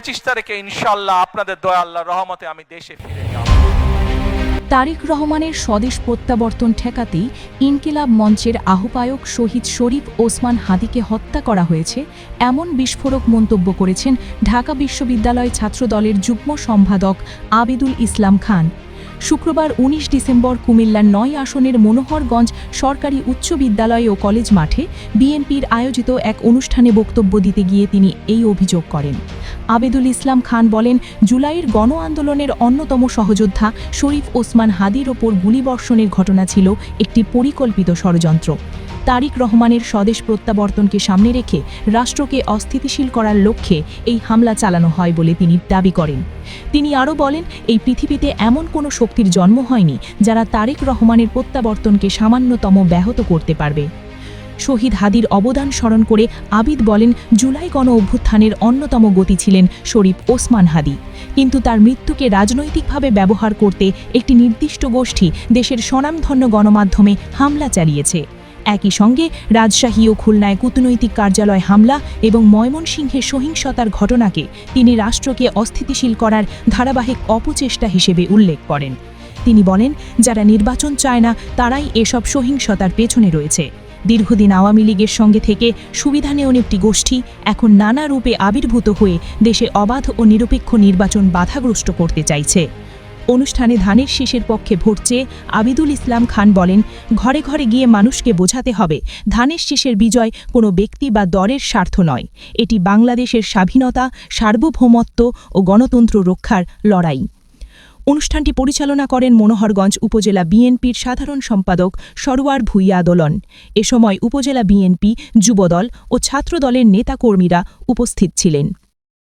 25 তারিখে ইনশাআল্লাহ আপনাদের দয়া আল্লাহর রহমতে আমি দেশে ফিরে যাব। তারেক রহমানের স্বদেশ প্রত্যাবর্তন ঠেকাতেই ইনকিলাব মঞ্চের আহ্বায়ক শহীদ শরীফ ওসমান হাদিকে হত্যা করা হয়েছে এমন বিস্ফোরক মন্তব্য করেছেন ঢাকা বিশ্ববিদ্যালয় ছাত্রদলের যুগ্ম সম্পাদক আবিদুল ইসলাম খান। শুক্রবার ১৯ ডিসেম্বর কুমিল্লার ৯ আসনের মনোহরগঞ্জ সরকারি উচ্চ বিদ্যালয় ও কলেজ মাঠে বিএনপির আয়োজিত এক অনুষ্ঠানে বক্তব্য দিতে গিয়ে তিনি এই অভিযোগ করেন। আবিদুল ইসলাম খান বলেন, জুলাইয়ের গণ আন্দোলনের অন্যতম সহযোদ্ধা শরীফ ওসমান হাদির ওপর গুলিবর্ষণের ঘটনা ছিল একটি পরিকল্পিত ষড়যন্ত্র। তারেক রহমানের স্বদেশ প্রত্যাবর্তনকে সামনে রেখে রাষ্ট্রকে অস্থিতিশীল করার লক্ষ্যে এই হামলা চালানো হয় বলে তিনি দাবি করেন। তিনি আরও বলেন, এই পৃথিবীতে এমন কোনো শক্তির জন্ম হয়নি যারা তারেক রহমানের প্রত্যাবর্তনকে সামান্যতম ব্যাহত করতে পারবে। শহীদ হাদির অবদান স্মরণ করে আবিদ বলেন, জুলাই গণ অভ্যুত্থানের অন্যতম গতি ছিলেন শরীফ ওসমান হাদি, কিন্তু তার মৃত্যুকে রাজনৈতিকভাবে ব্যবহার করতে একটি নির্দিষ্ট গোষ্ঠী দেশের স্বনামধন্য গণমাধ্যমে হামলা চালিয়েছে। একই সঙ্গে রাজশাহী ও খুলনায় কূটনৈতিক কার্যালয় হামলা এবং ময়মনসিংহে সহিংসতার ঘটনাকে তিনি রাষ্ট্রকে অস্থিতিশীল করার ধারাবাহিক অপচেষ্টা হিসেবে উল্লেখ করেন। তিনি বলেন, যারা নির্বাচন চায় না তারাই এসব সহিংসতার পেছনে রয়েছে। দীর্ঘদিন আওয়ামী লীগের সঙ্গে থেকে সুবিধা নেওয়া একটি গোষ্ঠী এখন নানা রূপে আবির্ভূত হয়ে দেশে অবাধ ও নিরপেক্ষ নির্বাচন বাধাগ্রস্ত করতে চাইছে। অনুষ্ঠানে ধানের শীষের পক্ষে ভোট চেয়ে আবিদুল ইসলাম খান বলেন, ঘরে ঘরে গিয়ে মানুষকে বোঝাতে হবে ধানের শীষের বিজয় কোনো ব্যক্তি বা দলের স্বার্থ নয়, এটি বাংলাদেশের স্বাধীনতা, সার্বভৌমত্ব ও গণতন্ত্র রক্ষার লড়াই। অনুষ্ঠানটি পরিচালনা করেন মনোহরগঞ্জ উপজেলা বিএনপির সাধারণ সম্পাদক সরোয়ার ভূঁইয়া দোলন। এ সময় উপজেলা বিএনপি, যুবদল ও ছাত্রদলের নেতাকর্মীরা উপস্থিত ছিলেন।